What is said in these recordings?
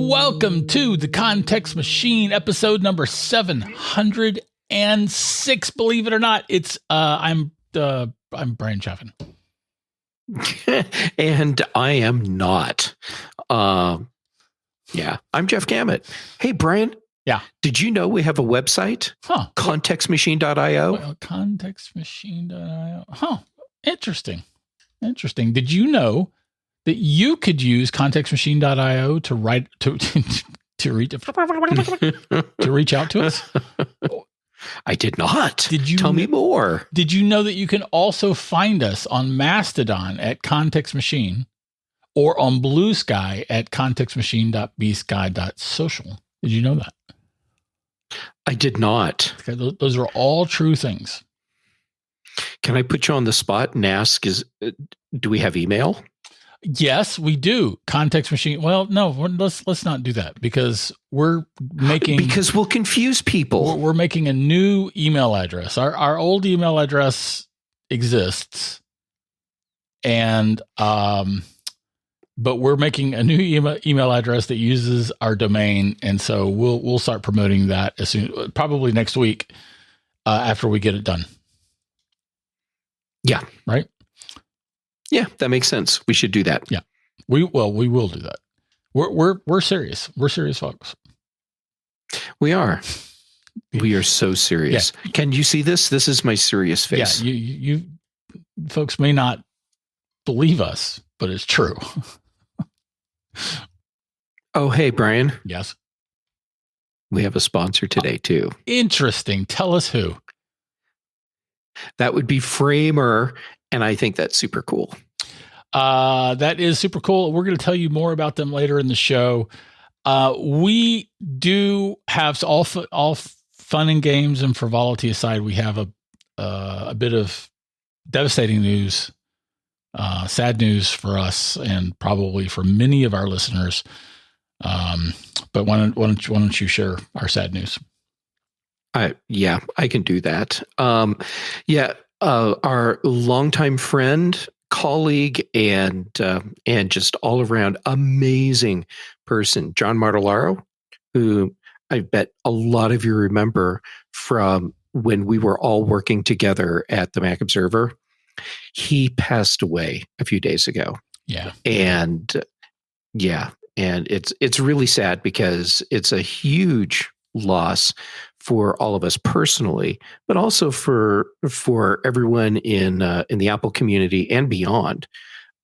Welcome to the Context Machine, episode number 706. Believe it or not, it's I'm Bryan Jeff. And I am not. I'm Jeff Gamet. Hey, Bryan. Yeah. Did you know we have a website? Contextmachine.io. Well, contextmachine.io. Huh. Interesting. Did you know that you could use contextmachine.io to write to reach out to us? I did not. Did you tell me more? Did you know that you can also find us on Mastodon at Context Machine or on Blue Sky at contextmachine.bsky.social? Did you know that? I did not. Okay, those are all true things. Can I put you on the spot and ask, do we have email? Yes, we do. Context Machine. Well, no, let's not do that because we'll confuse people. We're making a new email address. Our old email address exists, and but we're making a new email address that uses our domain, and so we'll start promoting that as soon, probably next week, after we get it done. Yeah. Right. Yeah, that makes sense. We should do that. Yeah, we will do that. We're serious. We're serious folks. We are. We are so serious. Yeah. Can you see this? This is my serious face. Yeah, you folks may not believe us, but it's true. Oh, hey, Bryan. Yes. We have a sponsor today too. Interesting. Tell us who. That would be Framer. And I think that's super cool. That is super cool. We're going to tell you more about them later in the show. We do have all fun and games and frivolity aside. We have a bit of devastating news, sad news for us, and probably for many of our listeners. But why don't you share our sad news? I can do that. Our longtime friend, colleague, and just all around amazing person, John Martellaro, who I bet a lot of you remember from when we were all working together at the Mac Observer. He passed away a few days ago. Yeah. And it's really sad because it's a huge loss for all of us personally, but also for everyone in the Apple community and beyond.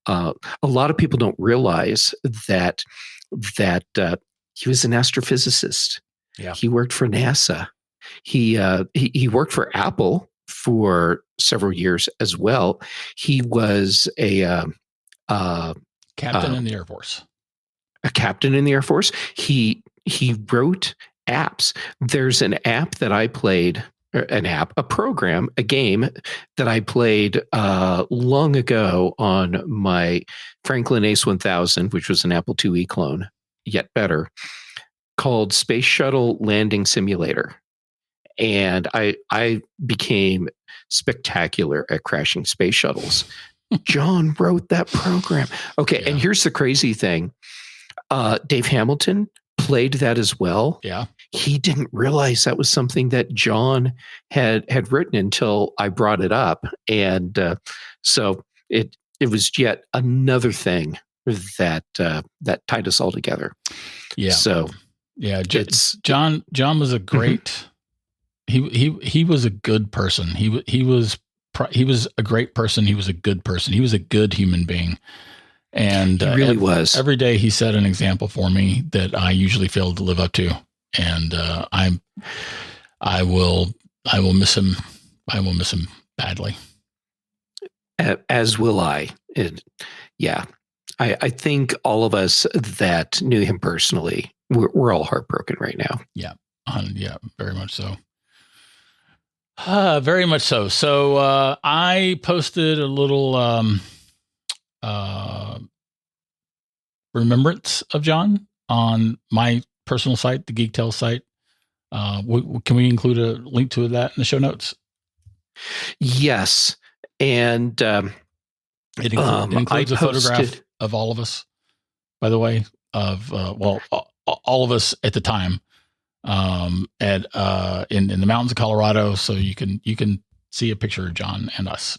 A lot of people don't realize that he was an astrophysicist. Yeah. He worked for NASA. He worked for Apple for several years as well. He was a captain in the Air Force. A captain in the Air Force. He wrote apps. There's an app that I played, a program, a game that I played long ago on my Franklin Ace 1000, which was an Apple IIe clone, yet better, called Space Shuttle Landing Simulator. And I became spectacular at crashing space shuttles. John wrote that program. Okay, yeah. And here's the crazy thing. Dave Hamilton played that as well. Yeah. He didn't realize that was something that John had written until I brought it up. And so it was yet another thing that tied us all together. Yeah. So yeah, John was a great, he was a good person. He was a great person. He was a good person. He was a good human being. And he really was. Every day he set an example for me that I usually fail to live up to. And I will miss him. I will miss him badly. As will I. I think all of us that knew him personally, we're all heartbroken right now. Yeah. Yeah, very much so. Very much so. So I posted a little remembrance of John on my personal site, the Geek Tales site. Can we include a link to that in the show notes? Yes. And it includes a photograph of all of us, by the way, of all of us at the time in the mountains of Colorado. So you can see a picture of John and us.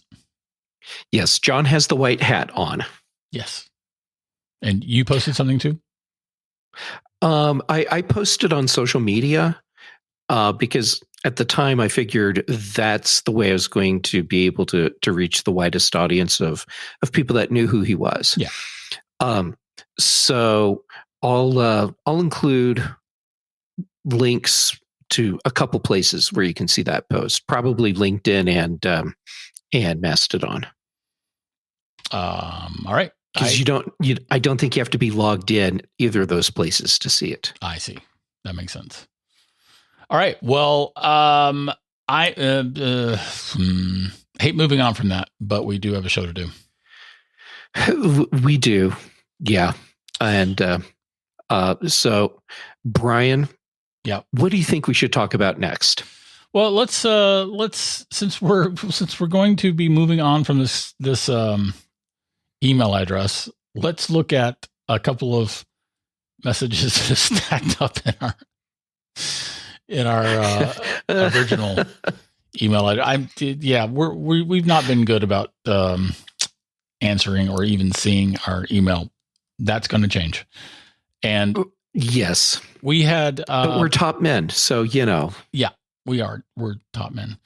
Yes, John has the white hat on. Yes. And you posted something too? I posted on social media because at the time I figured that's the way I was going to be able to reach the widest audience of people that knew who he was. Yeah. So I'll include links to a couple places where you can see that post, probably LinkedIn and Mastodon. All right. Because I don't think you have to be logged in either of those places to see it. I see. That makes sense. All right. Well, I hate moving on from that, but we do have a show to do. We do. Yeah. And so Bryan, yeah, what do you think we should talk about next? Well, let's since we're going to be moving on from this email address, let's look at a couple of messages that are stacked up in our original email address. We've not been good about answering or even seeing our email. That's going to change. And yes, we had but we're top men, so yeah, we're top men.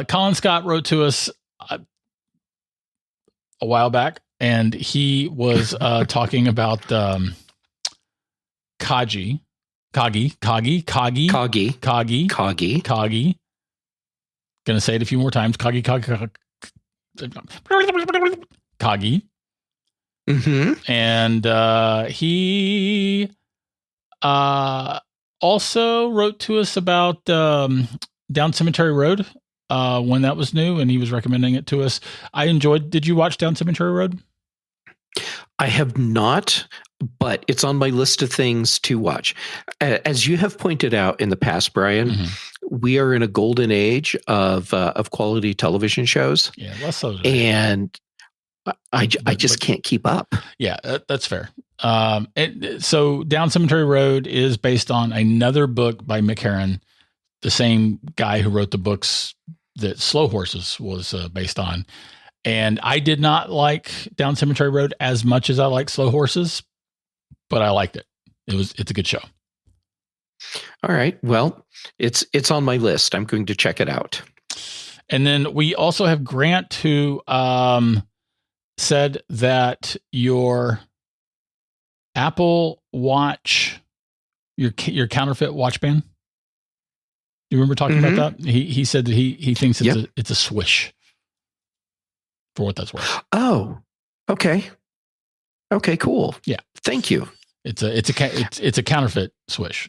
Colin Scott wrote to us a while back, and he was talking about Kagi. Gonna say it a few more times. Kagi. Mm-hmm. And he also wrote to us about Down Cemetery Road when that was new, and he was recommending it to us. Did you watch Down Cemetery Road? I have not, but it's on my list of things to watch. As you have pointed out in the past, Bryan, we are in a golden age of quality television shows. Yeah, less so. And I just can't keep up. Yeah, that's fair. So Down Cemetery Road is based on another book by Mick Herron, the same guy who wrote the books that Slow Horses was based on. And I did not like Down Cemetery Road as much as I like Slow Horses, but I liked it. It's a good show. All right. Well, it's on my list. I'm going to check it out. And then we also have Grant, who said that your Apple Watch, your counterfeit watch band. Do you remember talking about that? He said that he thinks it's a swish. For what that's worth. Oh, okay. Okay, cool. Yeah. Thank you. It's a counterfeit swish.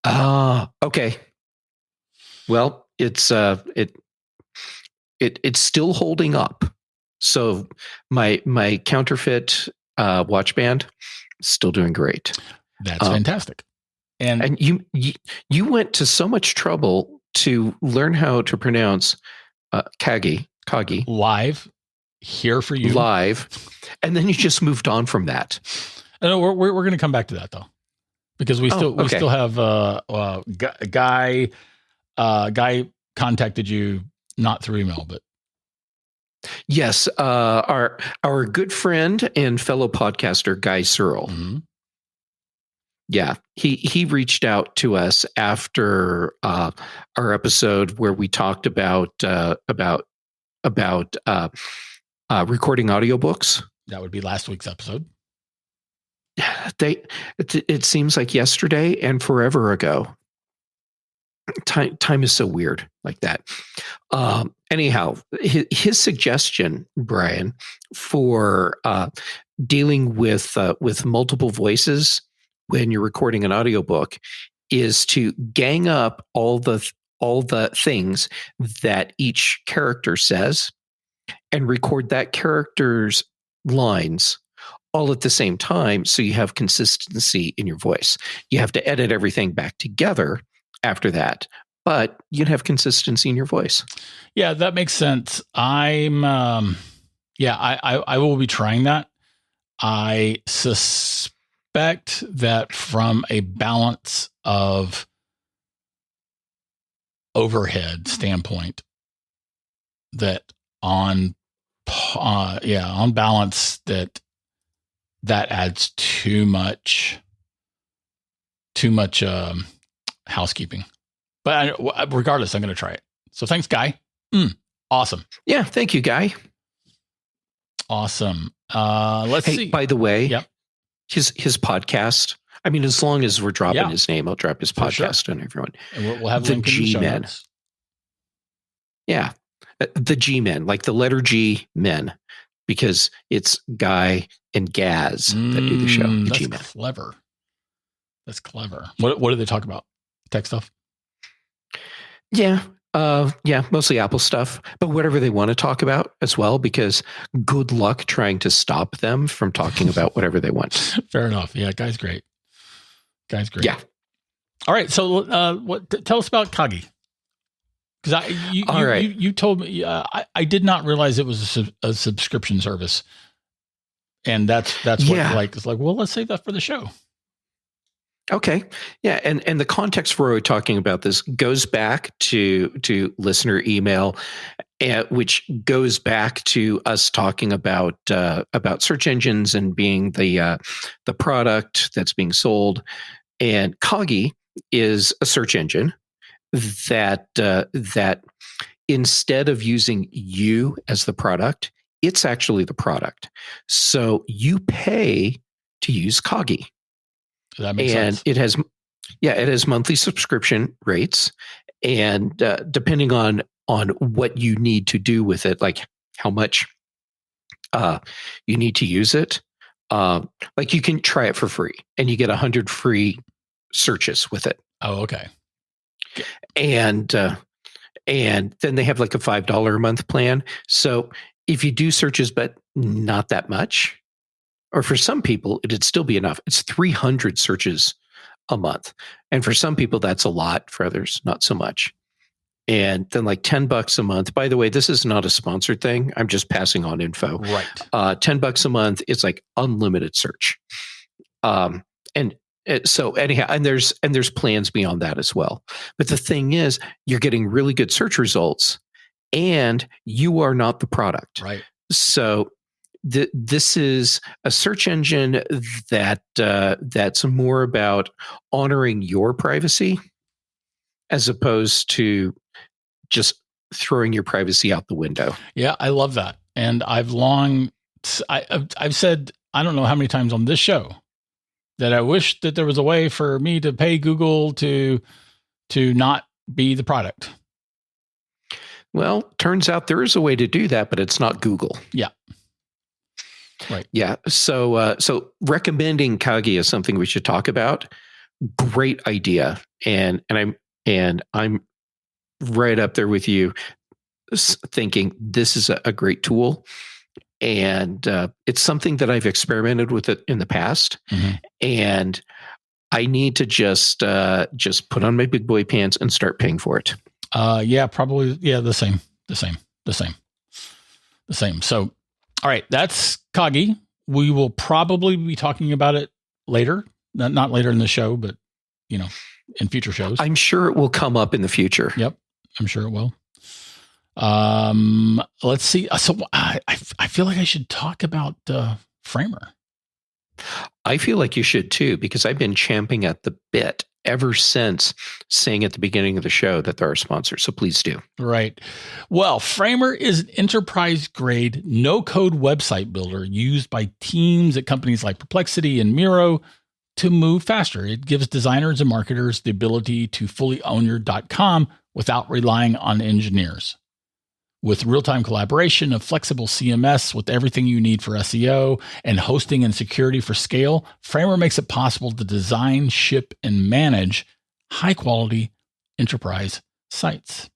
Okay. Well, it's still holding up. So my counterfeit watch band is still doing great. That's fantastic. And you went to so much trouble to learn how to pronounce Kagi live here for you live, and then you just moved on from that. No, we're going to come back to that though, because we still have Guy contacted you not through email, but yes, our good friend and fellow podcaster Guy Searle. Mm-hmm. Yeah, he reached out to us after our episode where we talked about recording audiobooks. That would be last week's episode. It seems like yesterday and forever ago. Time is so weird like that. Anyhow, his suggestion, Bryan, for dealing with multiple voices when you're recording an audiobook is to gang up all the things that each character says and record that character's lines all at the same time, so you have consistency in your voice. You have to edit everything back together after that, but you have consistency in your voice. Yeah, that makes sense. I will be trying that. I suspect suspect that from a balance of overhead standpoint, that on balance, that adds too much housekeeping. But regardless, I'm going to try it. So thanks, Guy. Awesome. Yeah, thank you, Guy. Awesome. Let's see. By the way, yep. his podcast. I mean, as long as we're dropping his name, I'll drop his podcast on everyone. And we'll have the link in the show notes. Yeah, the G-Men, like the letter G men, because it's Guy and Gaz that do the show. The G-Men. Clever. That's clever. What do they talk about? Tech stuff? Yeah. Mostly Apple stuff, but whatever they want to talk about as well, because good luck trying to stop them from talking about whatever they want. Fair enough. Yeah, Guy's great. Yeah. All right. So, tell us about Kagi. Because you told me, I did not realize it was a subscription service, and that's what it's like. Well, let's save that for the show. Okay. Yeah. And the context for what we're talking about this goes back to listener email, which goes back to us talking about search engines and being the product that's being sold. And Kagi is a search engine that instead of using you as the product, it's actually the product. So you pay to use Kagi. That makes sense. It has monthly subscription rates, and depending on what you need to do with it, like how much you need to use it, like you can try it for free, and you get 100 free searches with it. Oh, okay. And then they have like a $5 a month plan. So if you do searches, but not that much. Or for some people, it'd still be enough. It's 300 searches a month. And for some people, that's a lot. For others, not so much. And then like $10 a month. By the way, this is not a sponsored thing. I'm just passing on info. Right. $10 a month, it's like unlimited search. So anyhow, and there's plans beyond that as well. But the thing is, you're getting really good search results, and you are not the product. Right. So this is a search engine that's more about honoring your privacy as opposed to just throwing your privacy out the window. Yeah, I love that. And I've said, I don't know how many times on this show, that I wish that there was a way for me to pay Google to not be the product. Well, turns out there is a way to do that, but it's not Google. Yeah. Right. Yeah. So recommending Kagi is something we should talk about. Great idea. And I'm right up there with you, thinking this is a great tool. And it's something that I've experimented with it in the past. Mm-hmm. And I need to just put on my big boy pants and start paying for it. Yeah, probably. Yeah. The same. So, all right, that's Kagi. We will probably be talking about it later, not later in the show, but in future shows. I'm sure it will come up in the future. Yep, I'm sure it will. Let's see. So I feel like I should talk about Framer. I feel like you should too, because I've been champing at the bit ever since saying at the beginning of the show that they're our sponsor. So please do. Right. Well, Framer is an enterprise-grade, no-code website builder used by teams at companies like Perplexity and Miro to move faster. It gives designers and marketers the ability to fully own your .com without relying on engineers. With real-time collaboration, a flexible CMS with everything you need for SEO, and hosting and security for scale, Framer makes it possible to design, ship, and manage high-quality enterprise sites.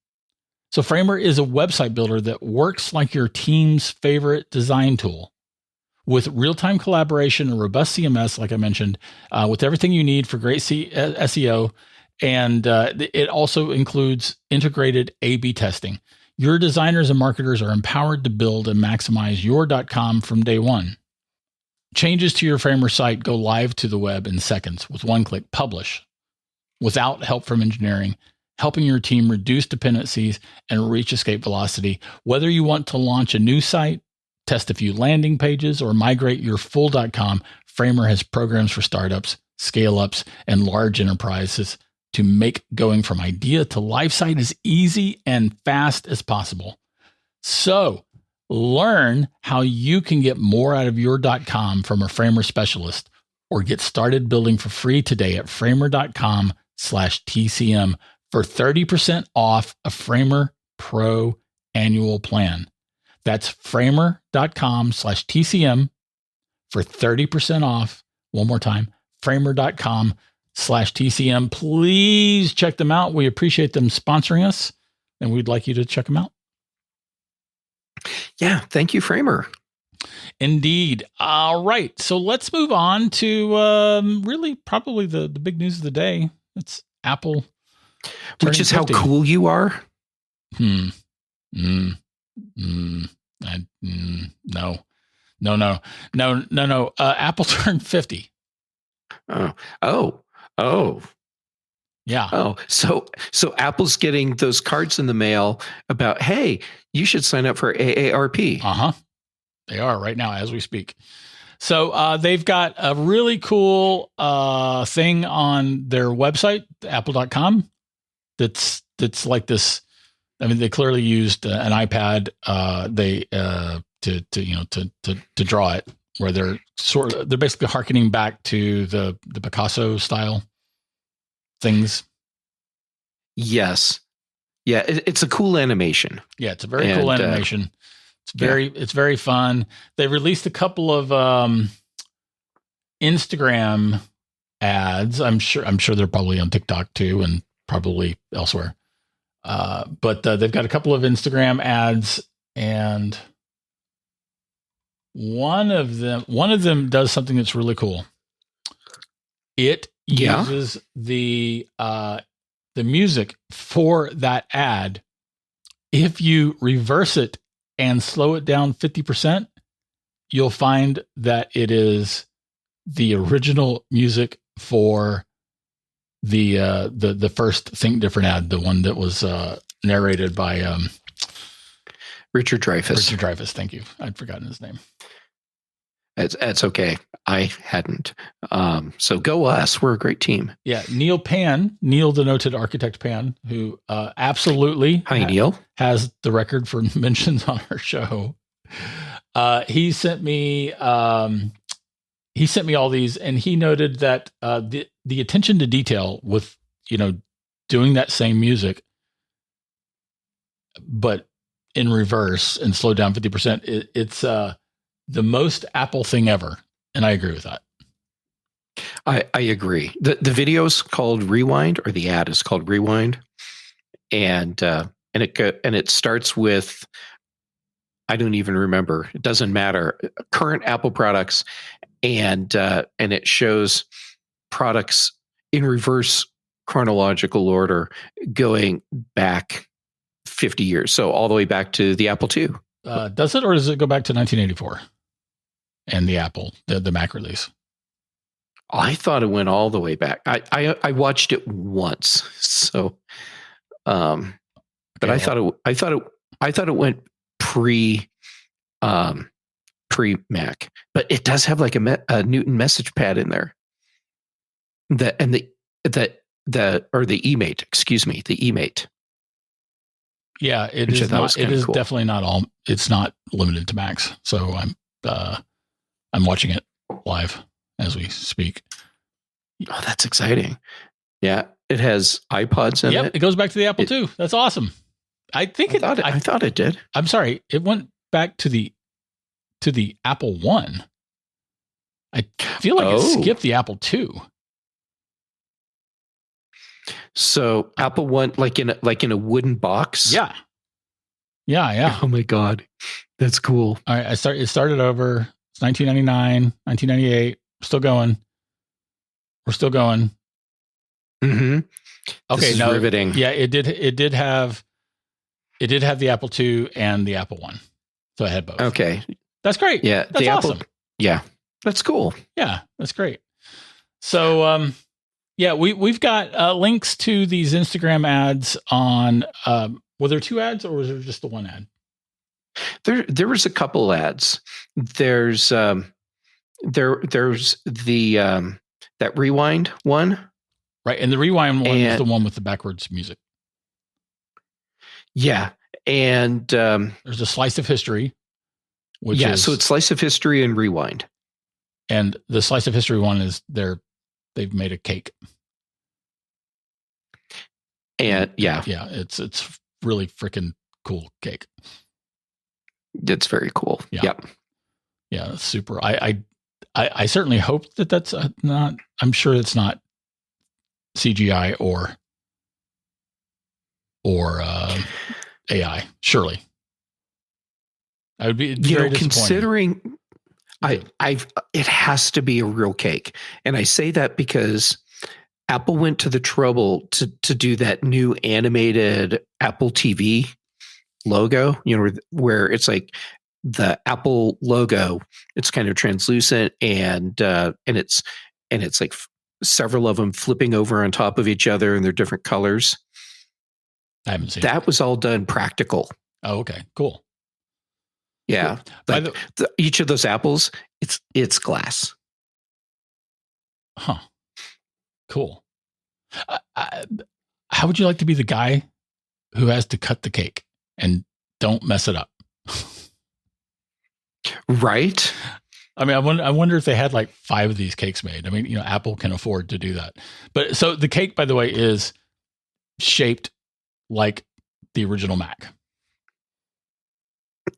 So Framer is a website builder that works like your team's favorite design tool. With real-time collaboration, a robust CMS, like I mentioned, with everything you need for great SEO, and it also includes integrated A/B testing. Your designers and marketers are empowered to build and maximize your .com from day one. changes to your Framer site go live to the web in seconds with one click, publish, without help from engineering, helping your team reduce dependencies and reach escape velocity. Whether you want to launch a new site, test a few landing pages, or migrate your full .com, Framer has programs for startups, scale-ups, and large enterprises to make going from idea to live site as easy and fast as possible. So learn how you can get more out of your .com from a Framer specialist, or get started building for free today at framer.com/TCM for 30% off a Framer Pro annual plan. That's framer.com/TCM for 30% off. One more time, framer.com/TCM. Please check them out. We appreciate them sponsoring us, and we'd like you to check them out. Yeah. Thank you, Framer. Indeed. All right. So let's move on to really probably the big news of the day. It's Apple. Which is 50. How cool you are. No. Apple turned 50. Oh. Yeah. Oh, so Apple's getting those cards in the mail about, hey, you should sign up for AARP. They are right now as we speak. So they've got a really cool thing on their website, apple.com. That's like this. I mean, they clearly used an iPad. To draw it, where they're basically hearkening back to the Picasso style things. Yes. Yeah. It's a cool animation. Yeah. It's a very cool animation. It's very fun. They released a couple of Instagram ads. I'm sure they're probably on TikTok too, and probably elsewhere. But they've got a couple of Instagram ads, and one of them does something that's really cool. It uses the music for that ad. If you reverse it and slow it down 50%, you'll find that it is the original music for the first Think Different ad, the one that was narrated by Richard Dreyfuss. Thank you. I'd forgotten his name. It's okay. I hadn't. So go us. We're a great team. Yeah. Neil, the noted architect Pan, who absolutely Hi, Neil. Has the record for mentions on our show. He sent me all these, and he noted that the attention to detail with, doing that same music, but in reverse and slowed down 50%. It's the most Apple thing ever. And I agree with that. I agree. The video is called Rewind, or the ad is called Rewind. And it starts with, I don't even remember. It doesn't matter. Current Apple products. And it shows products in reverse chronological order going back 50 years. So all the way back to the Apple II. Does it, or does it go back to 1984 and the Apple, the Mac release? I thought it went all the way back. I watched it once. So, but I thought it went pre Mac, but it does have like a Newton message pad in there. The eMate, excuse me, the eMate. Yeah, it is not. It is cool. Definitely not all. It's not limited to Macs. So I'm watching it live as we speak. Oh, that's exciting. Yeah, it has iPods in it. It goes back to the Apple II. That's awesome. I thought it did. I'm sorry. It went back to the Apple I. I feel like it skipped the Apple II. So Apple I, like in a wooden box. Yeah. Oh my God, that's cool. All right, it started over. It's 1999, 1998. Still going. We're still going. Mm-hmm. Okay, riveting. Yeah, it did have the Apple II and the Apple I. So it had both. Okay, that's great. Yeah, that's awesome. Yeah, That's cool. Yeah, that's great. So, yeah, we've got links to these Instagram ads on. Were there 2 ads, or was there just the 1 ad? There was a couple ads. There's there's the that rewind one, right? And the rewind one is the one with the backwards music. Yeah, and there's a slice of history. So it's slice of history and rewind. And the slice of history one is they've made a cake. And yeah, it's really freaking cool cake. It's very cool. Yeah. Yep. Yeah, that's super. I certainly hope that that's not. I'm sure it's not CGI or AI. Surely, I would be very considering. It has to be a real cake, and I say that because Apple went to the trouble to do that new animated Apple TV logo. Where it's like the Apple logo. It's kind of translucent, and it's like several of them flipping over on top of each other, and they're different colors. I haven't seen that. Was all done practical. Oh, okay, cool. Yeah, like each of those apples, it's glass. Huh. Cool. How would you like to be the guy who has to cut the cake and don't mess it up? Right. I mean, I wonder if they had like 5 of these cakes made. I mean, Apple can afford to do that. But so the cake, by the way, is shaped like the original Mac.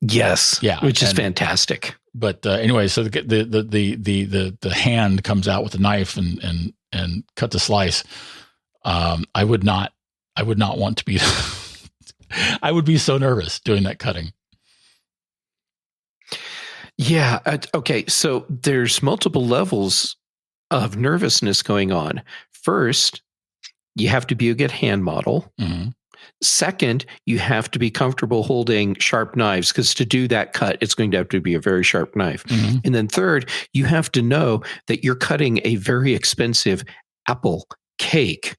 Yes. Yeah. Which is fantastic. But anyway, so the hand comes out with a knife and cut the slice. I would not want to be. I would be so nervous doing that cutting. Yeah. Okay. So there's multiple levels of nervousness going on. First, you have to be a good hand model. Mm-hmm. Second, you have to be comfortable holding sharp knives, because to do that cut, it's going to have to be a very sharp knife. Mm-hmm. And then third, you have to know that you're cutting a very expensive Apple cake,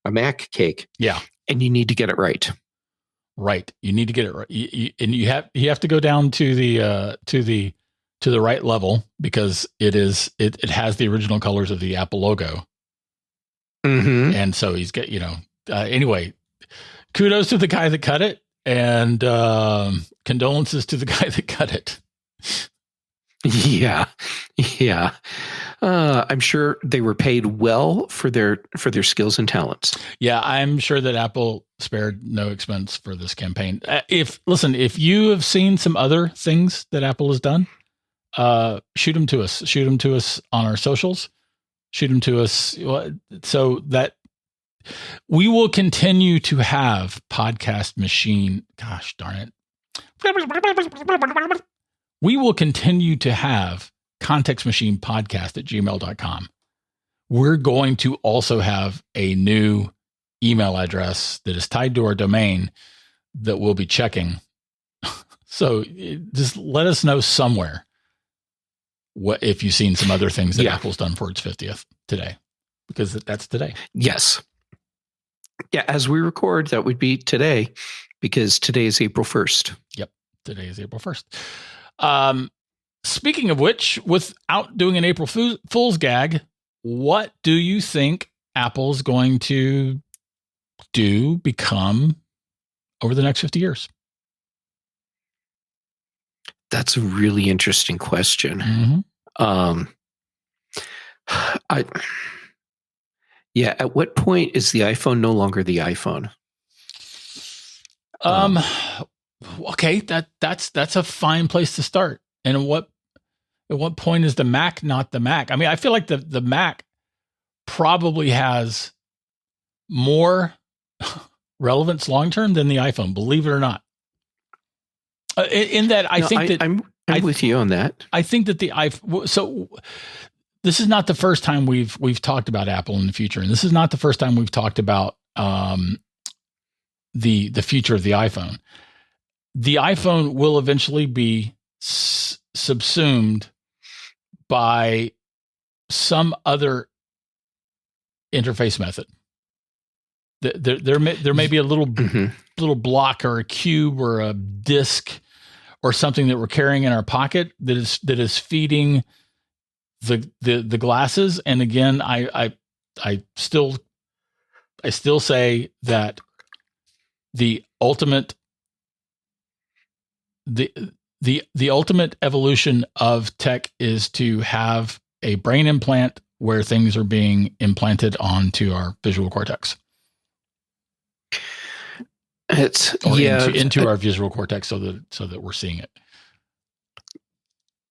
a Mac cake. Yeah. And you need to get it right. Right. You need to get it right. And you have to go down to the right level, because it has the original colors of the Apple logo. Mm-hmm. And so he's got, anyway, kudos to the guy that cut it, and condolences to the guy that cut it. Yeah. Yeah. I'm sure they were paid well for their skills and talents. Yeah. I'm sure that Apple spared no expense for this campaign. If you have seen some other things that Apple has done, shoot them to us on our socials, shoot them to us so that we will continue to have Podcast Machine. Gosh darn it. We will continue to have Context Machine Podcast at gmail.com. We're going to also have a new email address that is tied to our domain that we'll be checking. So just let us know somewhere if you've seen some other things that Apple's done for its 50th today, because that's today. Yes. Yeah, as we record, that would be today, because today is April 1st. Yep, today is April 1st. Speaking of which, without doing an April Fool's gag, what do you think Apple's going to become over the next 50 years? That's a really interesting question. Mm-hmm. At what point is the iPhone no longer the iPhone? Okay, that's a fine place to start. And at what point is the Mac not the Mac? I mean, I feel like the Mac probably has more relevance long term than the iPhone, believe it or not. In that, I'm with you on that. I think that the iPhone. So this is not the first time we've talked about Apple in the future, and this is not the first time we've talked about the future of the iPhone. The iPhone will eventually be subsumed by some other interface method. There may be a little block or a cube or a disk or something that we're carrying in our pocket that is feeding the glasses. And again, I still say that the ultimate evolution of tech is to have a brain implant where things are being implanted onto our visual cortex. Into our visual cortex so that we're seeing it.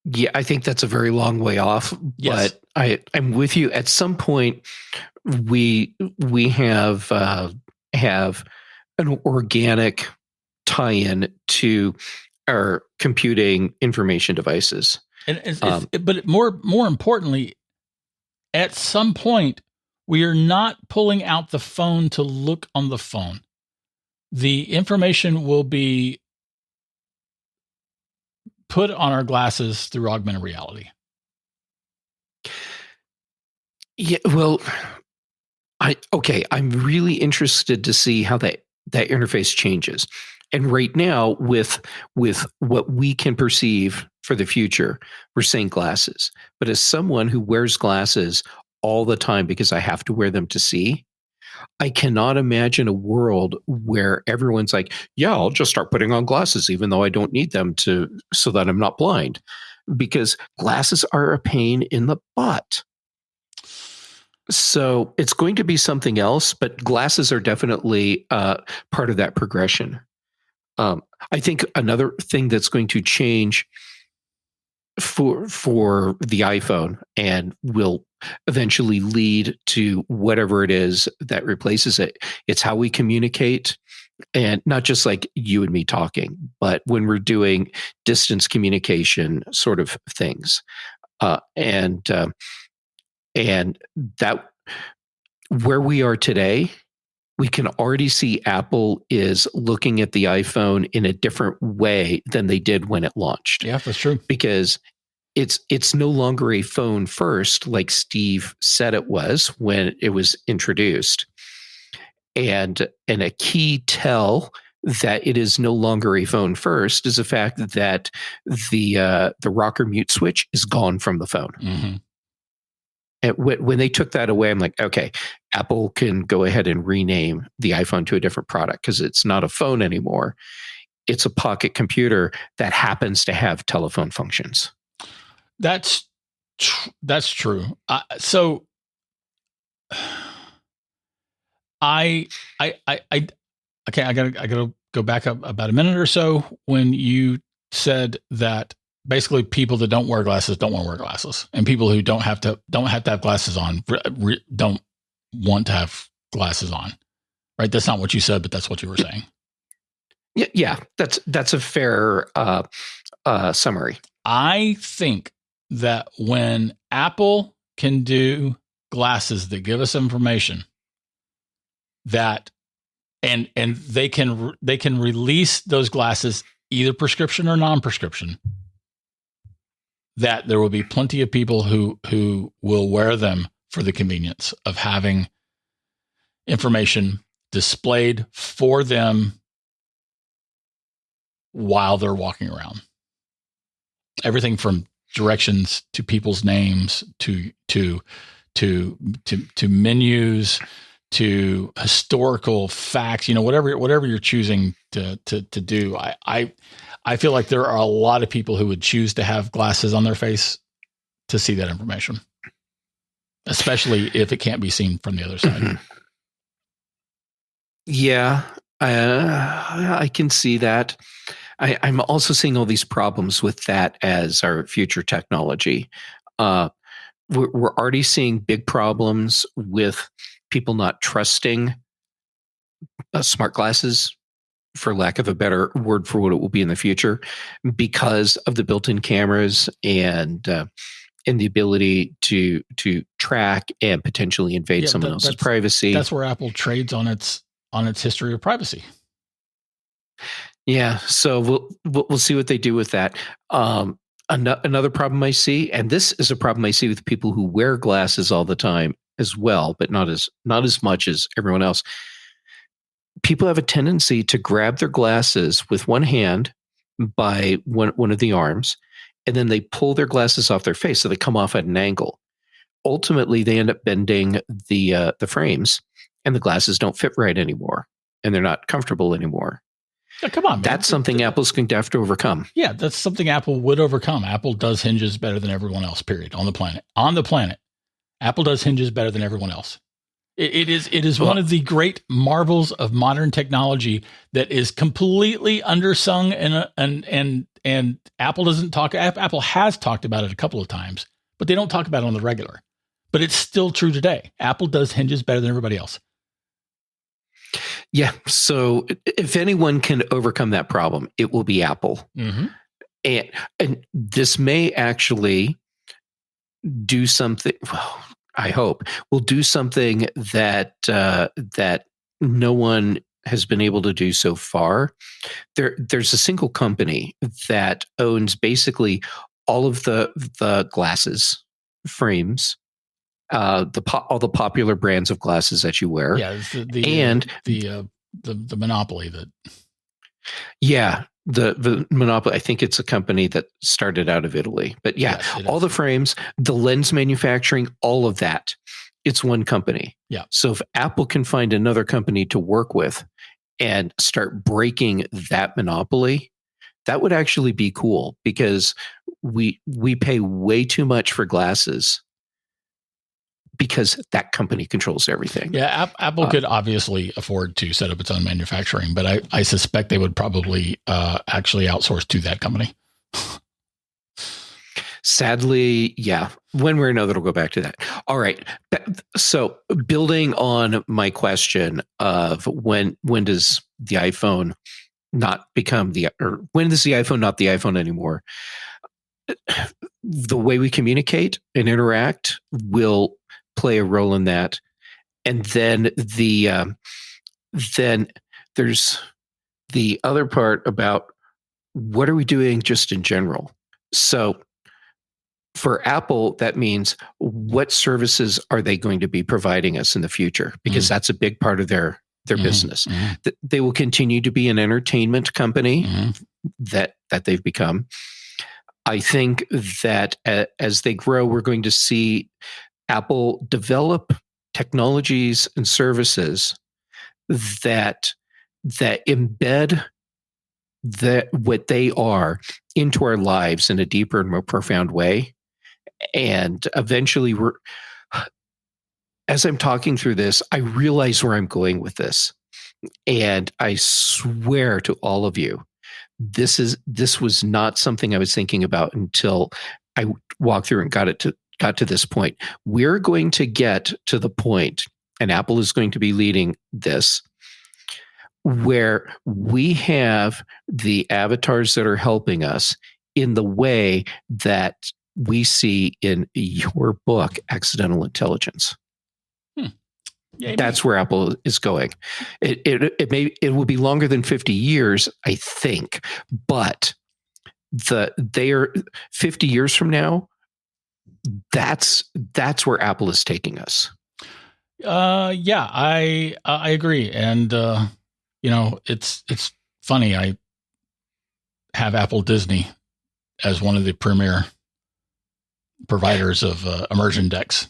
Yeah, I think that's a very long way off. Yes. But I'm with you. At some point, we have an organic tie-in to our computing information devices. But more importantly, at some point, we are not pulling out the phone to look on the phone. The information will be put on our glasses through augmented reality. Yeah, well, I'm really interested to see how that interface changes. And right now, with what we can perceive for the future, we're saying glasses. But as someone who wears glasses all the time because I have to wear them to see, I cannot imagine a world where everyone's like, yeah, I'll just start putting on glasses, even though I don't need them so that I'm not blind, because glasses are a pain in the butt. So it's going to be something else, but glasses are definitely part of that progression. I think another thing that's going to change for the iPhone and will eventually lead to whatever it is that replaces it. It's how we communicate, and not just like you and me talking, but when we're doing distance communication sort of things. And that where we are today, we can already see Apple is looking at the iPhone in a different way than they did when it launched. Yeah, that's true. Because it's no longer a phone first, like Steve said it was when it was introduced. And a key tell that it is no longer a phone first is the fact that the rocker mute switch is gone from the phone. Mm-hmm. And when they took that away, I'm like, okay, Apple can go ahead and rename the iPhone to a different product because it's not a phone anymore. It's a pocket computer that happens to have telephone functions. That's true. So I gotta go back up about a minute or so when you said that basically people that don't wear glasses don't want to wear glasses, and people who don't have to have glasses on don't want to have glasses on. Right? That's not what you said, but that's what you were saying. Yeah, that's a fair summary. I think that when Apple can do glasses that give us information that and they can release those glasses either prescription or non-prescription, that there will be plenty of people who will wear them for the convenience of having information displayed for them while they're walking around. Everything from directions to people's names to menus to historical facts, whatever you're choosing to do. I feel like there are a lot of people who would choose to have glasses on their face to see that information, especially if it can't be seen from the other side. Mm-hmm. Yeah, I can see that. I'm also seeing all these problems with that as our future technology. We're already seeing big problems with people not trusting smart glasses, for lack of a better word for what it will be in the future, because of the built-in cameras and the ability to track and potentially invade someone else's privacy. That's where Apple trades on its history of privacy. Yeah, so we'll see what they do with that. Another problem I see, and this is a problem I see with people who wear glasses all the time as well, but not as much as everyone else. People have a tendency to grab their glasses with one hand by one of the arms, and then they pull their glasses off their face, so they come off at an angle. Ultimately, they end up bending the frames, and the glasses don't fit right anymore, and they're not comfortable anymore. Oh, come on, man. That's something Apple's going to have to overcome. Yeah, that's something Apple would overcome. Apple does hinges better than everyone else, period, on the planet. On the planet, Apple does hinges better than everyone else. It is one of the great marvels of modern technology that is completely undersung, and Apple doesn't talk. Apple has talked about it a couple of times, but they don't talk about it on the regular. But it's still true today. Apple does hinges better than everybody else. Yeah. So if anyone can overcome that problem, it will be Apple. Mm-hmm. And this may actually do something. Well, I hope will do something that that no one has been able to do so far. There's a single company that owns basically all of the glasses frames, all the popular brands of glasses that you wear. Yeah, the monopoly that. Yeah, the monopoly. I think it's a company that started out of Italy, but yeah, yes, all the frames, the lens manufacturing, all of that. It's one company. Yeah. So if Apple can find another company to work with and start breaking that monopoly, that would actually be cool, because we pay way too much for glasses because that company controls everything. Yeah, Apple could obviously afford to set up its own manufacturing, but I suspect they would probably actually outsource to that company. Sadly, yeah. One way or another, it'll go back to that. All right. So building on my question of when does the iPhone not become when does the iPhone not the iPhone anymore? The way we communicate and interact will play a role in that. And then then there's the other part about what are we doing just in general. So for Apple, that means what services are they going to be providing us in the future? Because that's a big part of their business. Mm-hmm. They will continue to be an entertainment company that they've become. I think that as they grow, we're going to see Apple develop technologies and services that embed what they are into our lives in a deeper and more profound way. And eventually, as I'm talking through this, I realize where I'm going with this. And I swear to all of you, this was not something I was thinking about until I walked through and got to this point. We're going to get to the point, and Apple is going to be leading this, where we have the avatars that are helping us in the way that we see in your book, Accidental Intelligence. Yeah, that's where Apple is going. It will be longer than 50 years, I think, but they are 50 years from now. That's where Apple is taking us. Yeah, I agree, and it's funny. I have Apple Disney as one of the premier providers of immersion decks.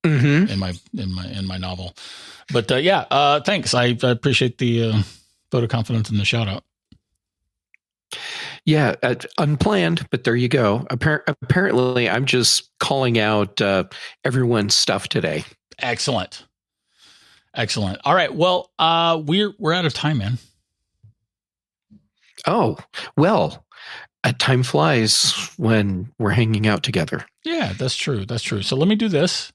Mm-hmm. in my novel, but thanks. I appreciate the vote of confidence and the shout out. Yeah, unplanned, but there you go. Apparently, I'm just calling out everyone's stuff today. Excellent. All right. Well, we're out of time, man. Oh well. Time flies when we're hanging out together. Yeah, that's true. So let me do this.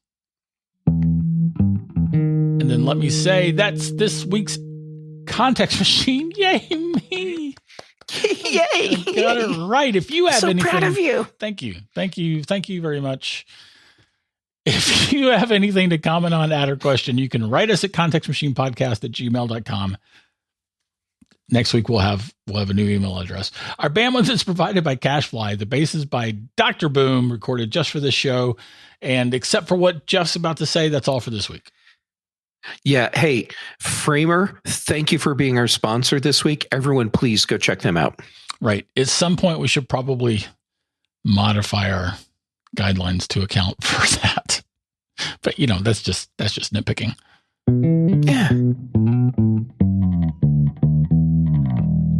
And then let me say that's this week's Context Machine. Yay, me. Yay. I got it right. If you have so anything. Proud of you. Thank you very much. If you have anything to comment on, add, or question, you can write us at contextmachinepodcast@gmail.com. next week we'll have a new email address. Our bandwidth is provided by Cashfly. The bass is by Dr. Boom, recorded just for this show. And except for what Jeff's about to say, that's all for this week. Yeah. Hey, Framer, thank you for being our sponsor this week. Everyone, please go check them out. Right. At some point, we should probably modify our guidelines to account for that. But, that's just nitpicking. Yeah.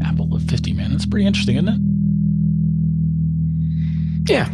Apple of 50, man. That's pretty interesting, isn't it? Yeah.